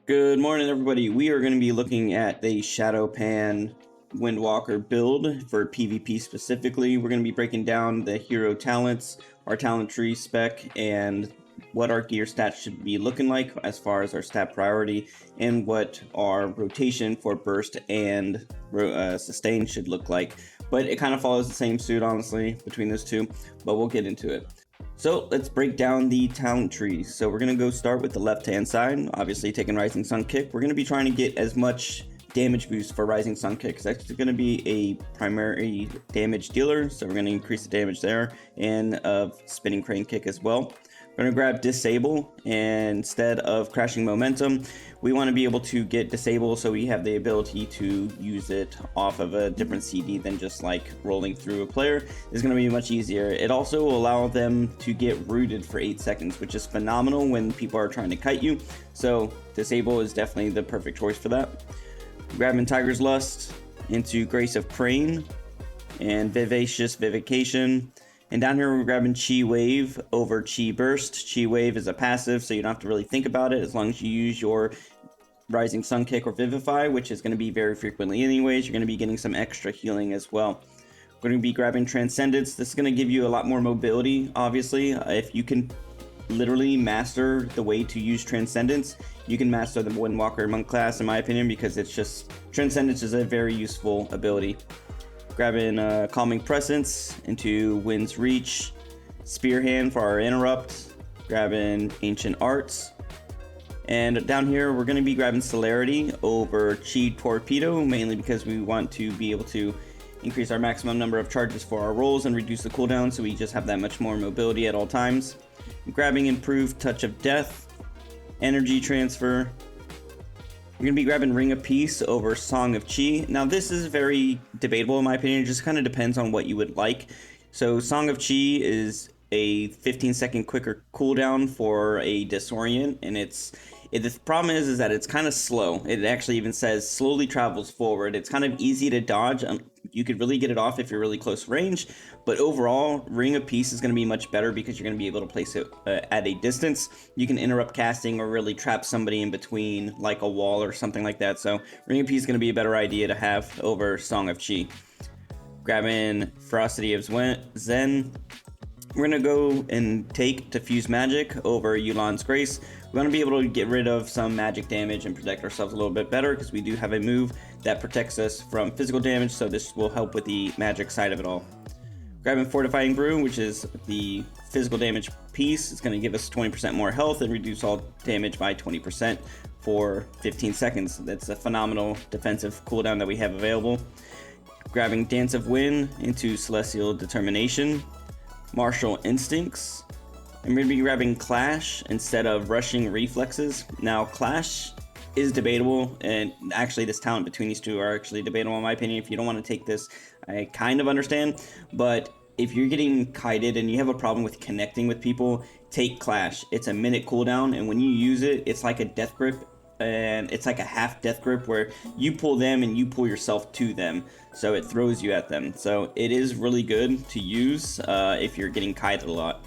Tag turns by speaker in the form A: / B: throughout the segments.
A: Good morning, everybody. We are going to be looking at the Shado-Pan Windwalker build for PvP specifically. We're going to be breaking down the hero talents, our talent tree spec, and what our gear stats should be looking like as far as our stat priority, and what our rotation for burst and sustain should look like. But it kind of follows the same suit, honestly, between those two, but we'll get into it. So let's break down the talent trees. So we're going to go start with the left-hand side, obviously taking Rising Sun Kick. We're going to be trying to get as much damage boost for Rising Sun Kick, because that's going to be a primary damage dealer, so we're going to increase the damage there, and Spinning Crane Kick as well. We're going to grab Disable, and instead of Crashing Momentum, we want to be able to get Disable so we have the ability to use it off of a different CD than just like rolling through a player. It's going to be much easier. It also will allow them to get rooted for 8 seconds, which is phenomenal when people are trying to kite you. So Disable is definitely the perfect choice for that. Grabbing Tiger's Lust into Grace of Crane and Vivacious Vivification. And down here we're grabbing Chi Wave over Chi Burst. Chi Wave is a passive, so you don't have to really think about it as long as you use your Rising Sun Kick or Vivify, which is going to be very frequently anyways. You're going to be getting some extra healing as well. We're going to be grabbing Transcendence. This is going to give you a lot more mobility, obviously. If you can literally master the way to use Transcendence, you can master the Windwalker monk class, in my opinion, because it's just, Transcendence is a very useful ability. Grabbing Calming Presence into Wind's Reach, Spearhand for our Interrupt, grabbing Ancient Arts, and down here we're going to be grabbing Celerity over Chi Torpedo, mainly because we want to be able to increase our maximum number of charges for our rolls and reduce the cooldown, so we just have that much more mobility at all times. Grabbing Improved Touch of Death, Energy Transfer. We're going to be grabbing Ring of Peace over Song of Chi. Now this is very debatable in my opinion. It just kind of depends on what you would like. So Song of Chi is a 15-second quicker cooldown for a Disorient, and the problem is that it's kind of slow. It actually even says slowly travels forward. It's kind of easy to dodge. You could really get it off if you're really close range, but overall, Ring of Peace is going to be much better because you're going to be able to place it at a distance. You can interrupt casting or really trap somebody in between, like a wall or something like that. So Ring of Peace is going to be a better idea to have over Song of Chi. Grabbing Ferocity of Zen. We're going to go and take Diffuse Magic over Yulan's Grace. We want to be able to get rid of some magic damage and protect ourselves a little bit better, because we do have a move that protects us from physical damage, so this will help with the magic side of it all. Grabbing Fortifying Brew, which is the physical damage piece. It's going to give us 20% more health and reduce all damage by 20% for 15 seconds. That's a phenomenal defensive cooldown that we have available. Grabbing Dance of Wind into Celestial Determination. Martial Instincts. I'm going to be grabbing Clash instead of Rushing Reflexes. Now, Clash is debatable, and actually this talent between these two are actually debatable in my opinion. If you don't want to take this, I kind of understand, but if you're getting kited and you have a problem with connecting with people, take Clash. It's a minute cooldown, and when you use it, it's like a death grip, and it's like a half death grip where you pull them and you pull yourself to them, so it throws you at them. So it is really good to use if you're getting kited a lot.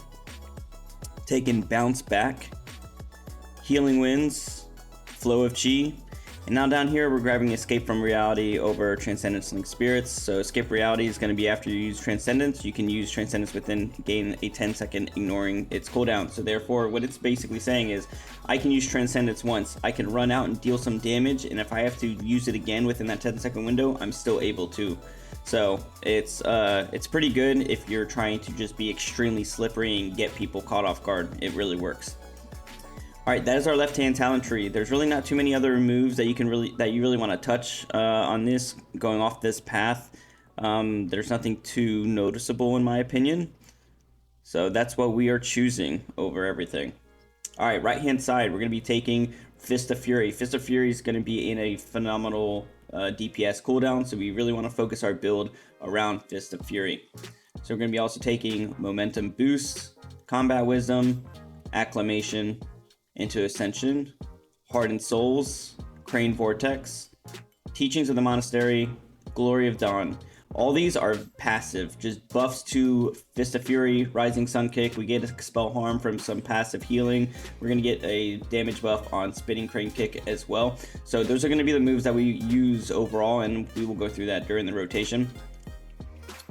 A: Taking Bounce Back, Healing Winds, Flow of Chi, and now down here we're grabbing Escape from Reality over Transcendence Linked Spirits. So Escape Reality is going to be after you use Transcendence. You can use Transcendence within gain a 10-second ignoring its cooldown. So therefore what it's basically saying is I can use Transcendence once, I can run out and deal some damage, and if I have to use it again within that 10-second window, I'm still able to. So it's pretty good if you're trying to just be extremely slippery and get people caught off guard. It really works. Alright, that is our left-hand talent tree. There's really not too many other moves that you really want to touch on this, going off this path. There's nothing too noticeable in my opinion. So that's what we are choosing over everything. Alright, right-hand side, we're going to be taking Fist of Fury. Fist of Fury is going to be in a phenomenal DPS cooldown, so we really want to focus our build around Fist of Fury. So we're going to be also taking Momentum Boost, Combat Wisdom, Acclamation, into Ascension, Hardened Souls, Crane Vortex, Teachings of the Monastery, Glory of Dawn. All these are passive, just buffs to Fist of Fury, Rising Sun Kick. We get Expel Harm from some passive healing. We're going to get a damage buff on Spinning Crane Kick as well. So those are going to be the moves that we use overall, and we will go through that during the rotation.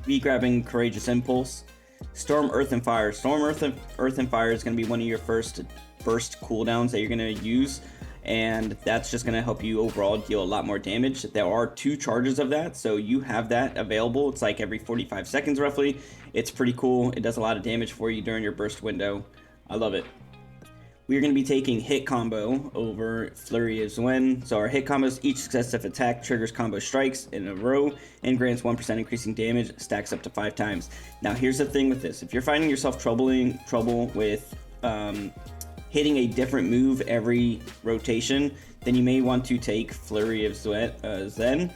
A: Be grabbing Courageous Impulse. Storm, Earth, and Fire. Storm, Earth, and Fire is going to be one of your first burst cooldowns that you're going to use, and that's just going to help you overall deal a lot more damage. There are 2 charges of that, so you have that available. It's like every 45 seconds roughly. It's pretty cool. It does a lot of damage for you during your burst window. I love it. We are going to be taking Hit Combo over Flurry of Zwen. So our hit combos, each successive attack triggers combo strikes in a row and grants 1% increasing damage, stacks up to 5 times. Now here's the thing with this. If you're finding yourself trouble with hitting a different move every rotation, then you may want to take Flurry of Zen.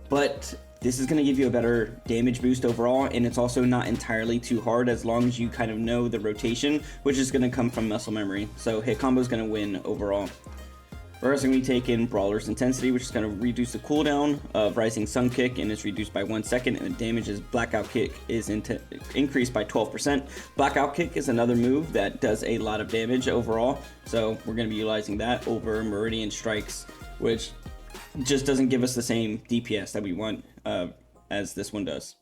A: But this is going to give you a better damage boost overall, and it's also not entirely too hard as long as you kind of know the rotation, which is going to come from muscle memory. So hit combo is going to win overall. First, I'm going to be taking Brawler's Intensity, which is going to reduce the cooldown of Rising Sun Kick, and it's reduced by 1 second, and the damage is Blackout Kick is increased by 12%. Blackout Kick is another move that does a lot of damage overall, so we're going to be utilizing that over Meridian Strikes, which just doesn't give us the same DPS that we want as this one does.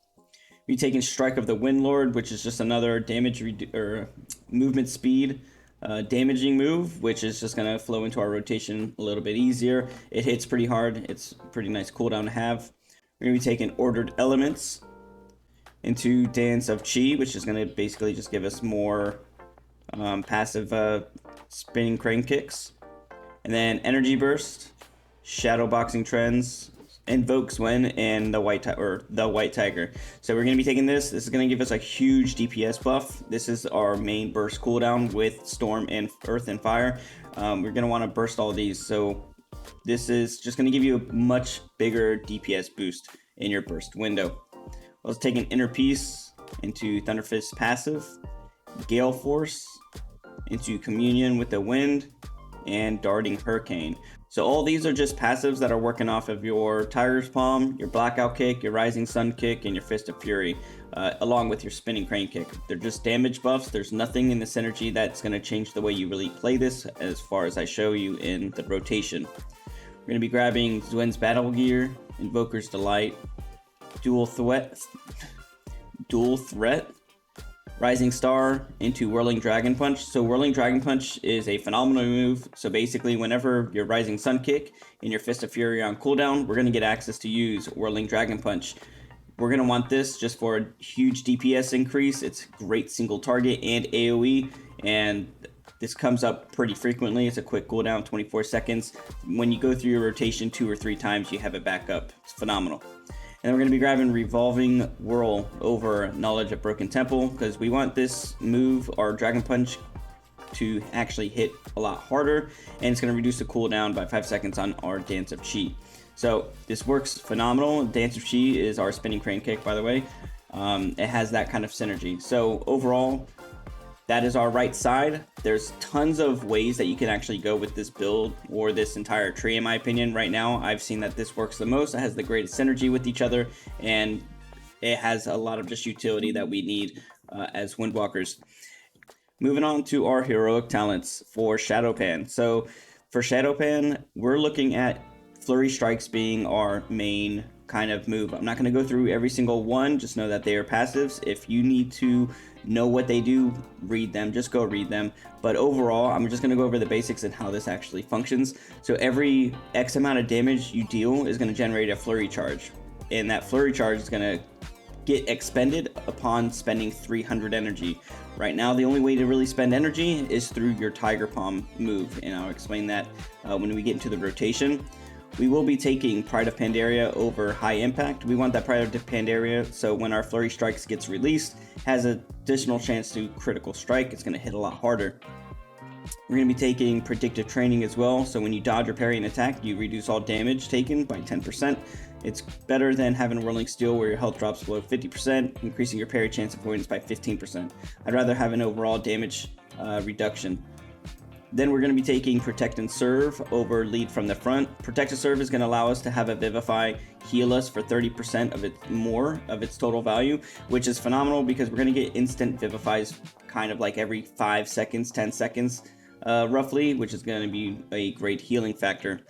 A: We're taking Strike of the Windlord, which is just another damage or movement speed damaging move, which is just going to flow into our rotation a little bit easier. It hits pretty hard. It's a pretty nice cooldown to have. We're going to be taking Ordered Elements into Dance of Chi, which is going to basically just give us more passive spinning crane kicks. And then Energy Burst, Shadowboxing Trends, Invoke Zwen, and the White Tiger. So we're going to be taking this. This is going to give us a huge DPS buff. This is our main burst cooldown with Storm and Earth and Fire. We're going to want to burst all these. So this is just going to give you a much bigger DPS boost in your burst window. Let's take an Inner Peace into Thunderfist passive, Gale Force into Communion with the Wind, and Darting Hurricane. So all these are just passives that are working off of your Tiger's Palm, your Blackout Kick, your Rising Sun Kick, and your Fist of Fury, along with your Spinning Crane Kick. They're just damage buffs. There's nothing in the synergy that's going to change the way you really play this, as far as I show you in the rotation. We're going to be grabbing Zwen's Battle Gear, Invoker's Delight, Dual Threat, Rising Star into Whirling Dragon Punch. So Whirling Dragon Punch is a phenomenal move. So basically, whenever your Rising Sun Kick and your Fist of Fury are on cooldown, we're going to get access to use Whirling Dragon Punch. We're going to want this just for a huge DPS increase. It's great single target and AoE, and this comes up pretty frequently. It's a quick cooldown, 24 seconds. When you go through your rotation 2 or 3 times, you have it back up. It's phenomenal. And then we're going to be grabbing Revolving Whirl over Knowledge of Broken Temple, because we want this move, our Dragon Punch, to actually hit a lot harder, and it's going to reduce the cooldown by 5 seconds on our Dance of Chi. So this works phenomenal. Dance of Chi is our Spinning Crane Kick, by the way. It has that kind of synergy. So overall, that is our right side. There's tons of ways that you can actually go with this build or this entire tree, in my opinion. Right now, I've seen that this works the most. It has the greatest synergy with each other, and it has a lot of just utility that we need as Windwalkers. Moving on to our heroic talents for Shado-Pan. So for Shado-Pan, we're looking at Flurry Strikes being our main kind of move. I'm not going to go through every single one, just know that they are passives. If you need to know what they do, read them, just go read them. But overall, I'm just going to go over the basics and how this actually functions. So every X amount of damage you deal is going to generate a flurry charge, and that flurry charge is going to get expended upon spending 300 energy. Right now, the only way to really spend energy is through your Tiger Palm move, and I'll explain that when we get into the rotation. We will be taking Pride of Pandaria over High Impact. We want that Pride of Pandaria, so when our Flurry Strikes gets released, has an additional chance to critical strike. It's going to hit a lot harder. We're going to be taking Predictive Training as well, so when you dodge or parry an attack, you reduce all damage taken by 10%. It's better than having Whirling Steel where your health drops below 50%, increasing your parry chance avoidance by 15%. I'd rather have an overall damage reduction. Then we're going to be taking Protect and Serve over Lead from the Front. Protect and Serve is going to allow us to have a Vivify heal us for 30% of its more of its total value, which is phenomenal because we're going to get instant Vivifies kind of like every 5 seconds, 10 seconds roughly, which is going to be a great healing factor.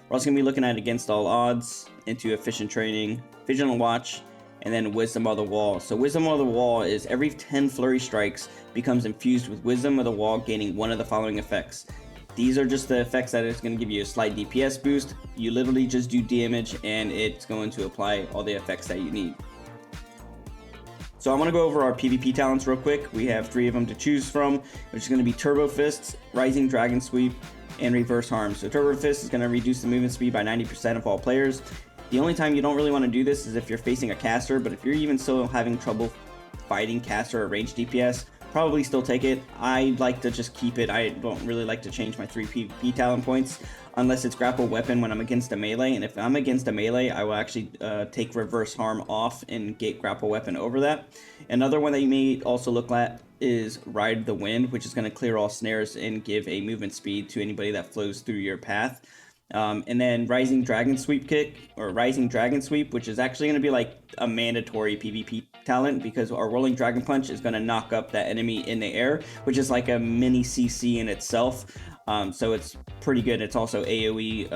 A: We're also going to be looking at Against All Odds, into Efficient Training, Vigilant Watch, and then Wisdom of the Wall. So Wisdom of the Wall is every 10 flurry strikes becomes infused with Wisdom of the Wall, gaining one of the following effects. These are just the effects that is going to give you a slight DPS boost. You literally just do damage and it's going to apply all the effects that you need. So I want to go over our PvP talents real quick. We have 3 of them to choose from, which is going to be Turbo Fists, Rising Dragon Sweep, and Reverse Harm. So Turbo Fist is going to reduce the movement speed by 90% of all players. The only time you don't really want to do this is if you're facing a caster, but if you're even still having trouble fighting caster or range DPS, probably still take it. I like to just keep it. I don't really like to change my 3 PvP talent points unless it's grapple weapon when I'm against a melee, and if I'm against a melee, I will actually take Reverse Harm off and get grapple weapon over that. Another one that you may also look at is Ride the Wind, which is going to clear all snares and give a movement speed to anybody that flows through your path. And then Rising Dragon Sweep Kick, or Rising Dragon Sweep, which is actually going to be like a mandatory PvP talent because our Rolling Dragon Punch is going to knock up that enemy in the air, which is like a mini CC in itself. So it's pretty good. It's also AoE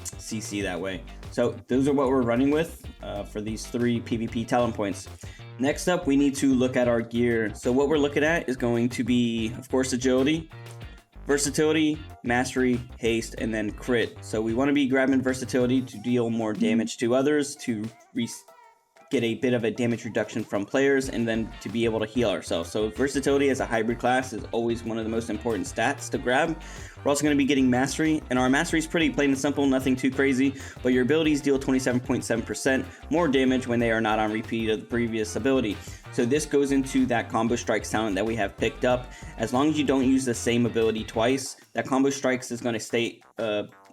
A: CC that way. So those are what we're running with for these 3 PvP talent points. Next up, we need to look at our gear. So what we're looking at is going to be, of course, Agility, Versatility, Mastery, Haste, and then Crit. So we want to be grabbing Versatility to deal more damage to others, to get a bit of a damage reduction from players, and then to be able to heal ourselves. So Versatility as a hybrid class is always one of the most important stats to grab. We're also going to be getting Mastery, and our Mastery is pretty plain and simple, nothing too crazy, but your abilities deal 27.7% more damage when they are not on repeat of the previous ability. So this goes into that Combo Strikes talent that we have picked up. As long as you don't use the same ability twice, that Combo Strikes is going to stay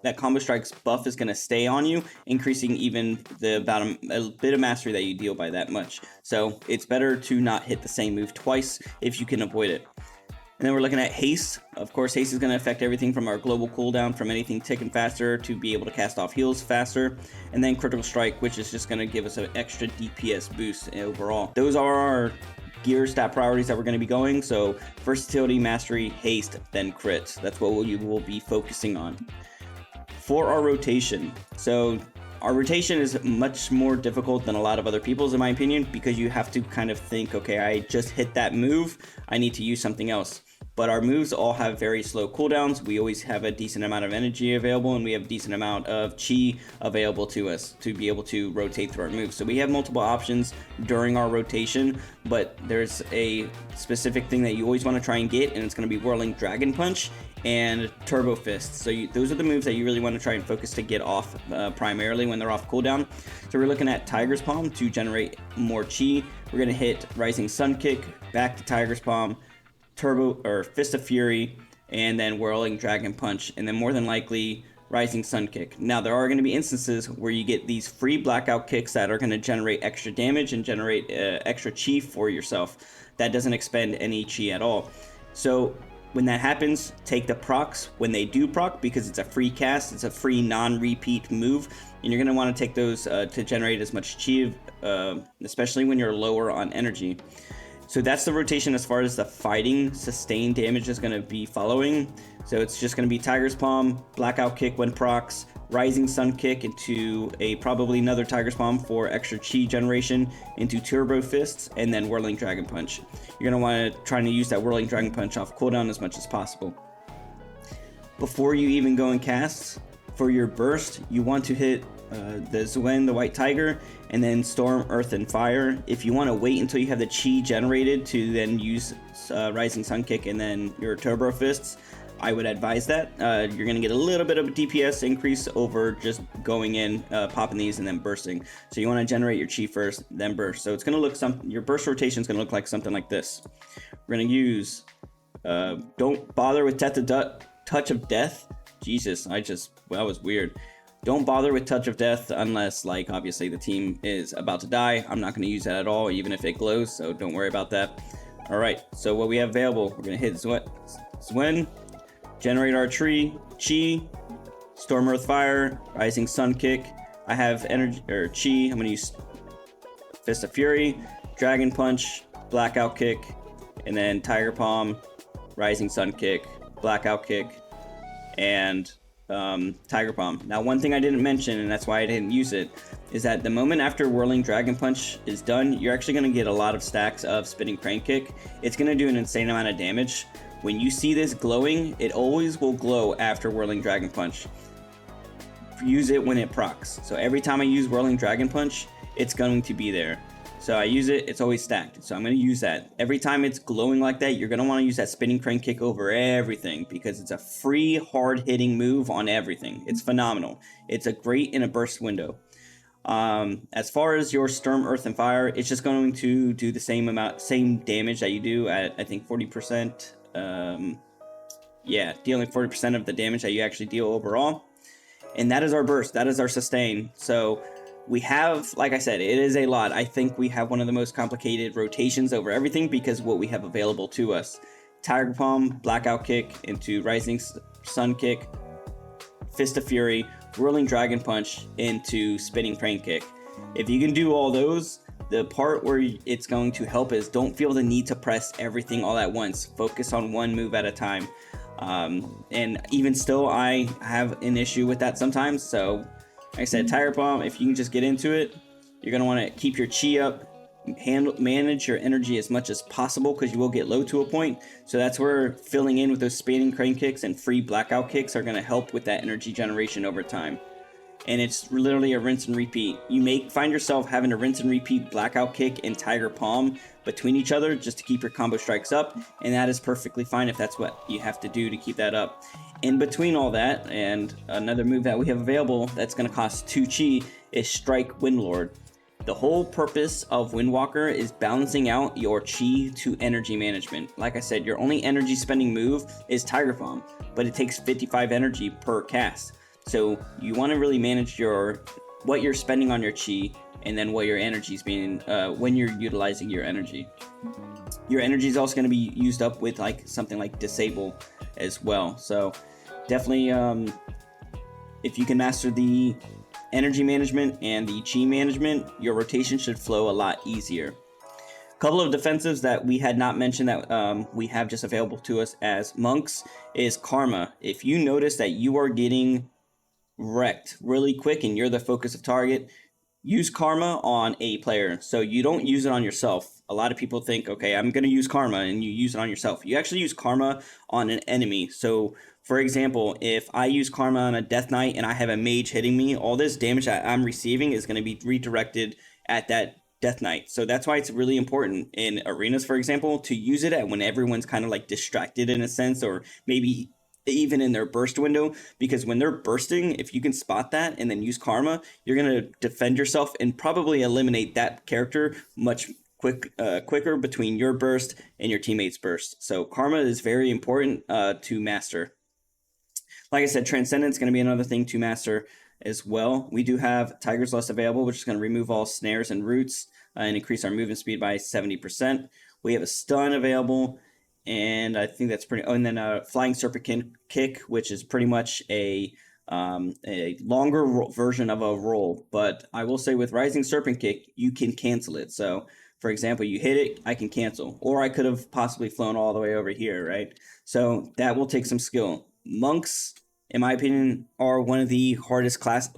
A: that Combo Strikes buff is going to stay on you, increasing even about a bit of mastery that you deal by that much. So it's better to not hit the same move twice if you can avoid it. And then we're looking at Haste. Of course, Haste is going to affect everything from our global cooldown, from anything ticking faster to be able to cast off heals faster. And then Critical Strike, which is just going to give us an extra DPS boost overall. Those are our gear stat priorities that we're going to be going. So Versatility, Mastery, Haste, then Crit. That's what we will be focusing on. For our rotation, so our rotation is much more difficult than a lot of other people's, in my opinion, because you have to kind of think, okay, I just hit that move, I need to use something else. But our moves all have very slow cooldowns. We always have a decent amount of energy available, and we have a decent amount of chi available to us to be able to rotate through our moves. So we have multiple options during our rotation, but there's a specific thing that you always want to try and get, and it's going to be Whirling Dragon Punch and Turbo Fist. So those are the moves that you really want to try and focus to get off primarily when they're off cooldown. So we're looking at Tiger's Palm to generate more chi. We're going to hit Rising Sun Kick, back to Tiger's Palm, Turbo or Fist of Fury, and then Whirling Dragon Punch, and then more than likely Rising Sun Kick. Now there are going to be instances where you get these free blackout kicks that are going to generate extra damage and generate extra chi for yourself. That doesn't expend any chi at all. So when that happens, take the procs when they do proc, because it's a free cast, it's a free non-repeat move, and you're going to want to take those to generate as much chi, especially when you're lower on energy. So that's the rotation as far as the fighting sustained damage is going to be following. So it's just going to be Tiger's Palm, Blackout Kick when procs, Rising Sun Kick into probably another Tiger's Palm for extra chi generation, into Turbo Fists, and then Whirling Dragon Punch. You're going to want to try to use that Whirling Dragon Punch off cooldown as much as possible. Before you even go and cast, for your burst, you want to hit the Zwen, the White Tiger, and then Storm, Earth, and Fire. If you want to wait until you have the chi generated to then use Rising Sun Kick and then your Turbo Fists, I would advise that. You're going to get a little bit of a DPS increase over just going in, popping these, and then bursting. So you want to generate your chi first, then burst. So it's going to look your burst rotation is going to look like something like this. We're going to use Don't Bother with Touch of Death. Jesus, that was weird. Don't bother with Touch of Death unless, like, obviously the team is about to die. I'm not going to use that at all, even if it glows, so don't worry about that. Alright, so what we have available, we're going to hit Zwen, generate our tree, chi, storm, earth, fire, rising sun kick. I have energy or chi. I'm gonna use Fist of Fury, dragon punch, blackout kick, and then tiger palm, rising sun kick, blackout kick, and tiger palm. Now, one thing I didn't mention, and that's why I didn't use it, is that the moment after whirling dragon punch is done, you're actually going to get a lot of stacks of spinning crane kick. It's going to do an insane amount of damage. When you see this glowing, it always will glow after whirling dragon punch. Use it when it procs. So every time I use whirling dragon punch, it's going to be there. So I use it, it's always stacked. So I'm going to use that. Every time it's glowing like that, you're going to want to use that spinning crane kick over everything because it's a free, hard-hitting move on everything. It's phenomenal. It's a great in a burst window. As far as your Storm, Earth, and Fire, it's just going to do the same damage that you do at, I think, 40%. Yeah, dealing 40% of the damage that you actually deal overall. And that is our burst. That is our sustain. So we have, like I said, it is a lot. I think we have one of the most complicated rotations over everything because what we have available to us. Tiger Palm, Blackout Kick into Rising Sun Kick, Fist of Fury, Whirling Dragon Punch into Spinning Crane Kick. If you can do all those, the part where it's going to help is don't feel the need to press everything all at once. Focus on one move at a time. And even still, I have an issue with that sometimes. So, like I said, Tiger Palm, if you can just get into it, you're going to want to keep your chi up, manage your energy as much as possible because you will get low to a point. So that's where filling in with those spinning crane kicks and free blackout kicks are going to help with that energy generation over time. And it's literally a rinse and repeat. You may find yourself having to rinse and repeat blackout kick and tiger palm between each other just to keep your combo strikes up, and that is perfectly fine if that's what you have to do to keep that up. In between all that, and another move that we have available that's going to cost 2 chi is Strike Windlord. The whole purpose of Windwalker is balancing out your chi to energy management. Like I said, your only energy spending move is Tiger Palm, but it takes 55 energy per cast. So you want to really manage what you're spending on your chi and then what your energy is being when you're utilizing your energy. Your energy is also going to be used up with like something like Disable as well. So definitely if you can master the energy management and the chi management, your rotation should flow a lot easier. A couple of defensives that we had not mentioned that we have just available to us as monks is Karma. If you notice that you are getting wrecked really quick and you're the focus of target, use Karma on a player. So you don't use it on yourself. A lot of people think, okay, I'm going to use Karma, and you use it on yourself. You actually use Karma on an enemy. So for example, if I use Karma on a Death Knight and I have a mage hitting me, all this damage that I'm receiving is going to be redirected at that Death Knight. So that's why it's really important in arenas, for example, to use it at when everyone's kind of like distracted in a sense, or maybe even in their burst window, because when they're bursting, if you can spot that and then use Karma, you're going to defend yourself and probably eliminate that character much quicker between your burst and your teammate's burst. So Karma is very important to master. Like I said, Transcendence is going to be another thing to master as well. We do have Tiger's Lust available, which is going to remove all snares and roots and increase our movement speed by 70%. We have a Stun available, and I think that's pretty. Oh, and then a Flying Serpent Kick, which is pretty much a longer version of a roll. But I will say with Rising Serpent Kick, you can cancel it. So, for example, you hit it, I can cancel, or I could have possibly flown all the way over here, right? So that will take some skill. Monks, in my opinion, are one of the hardest classes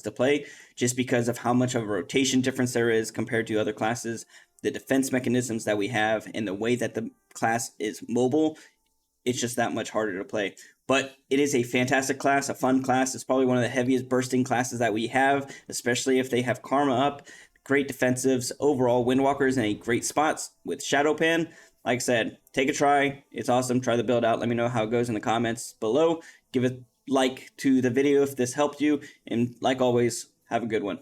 A: to play, just because of how much of a rotation difference there is compared to other classes. The defense mechanisms that we have and the way that the class is mobile, it's just that much harder to play. But it is a fantastic class, a fun class. It's probably one of the heaviest bursting classes that we have, especially if they have Karma up. Great defensives. Overall, Windwalker is in a great spot with Shado-Pan. Like I said, take a try. It's awesome. Try the build out. Let me know how it goes in the comments below. Give a like to the video if this helped you. And like always, have a good one.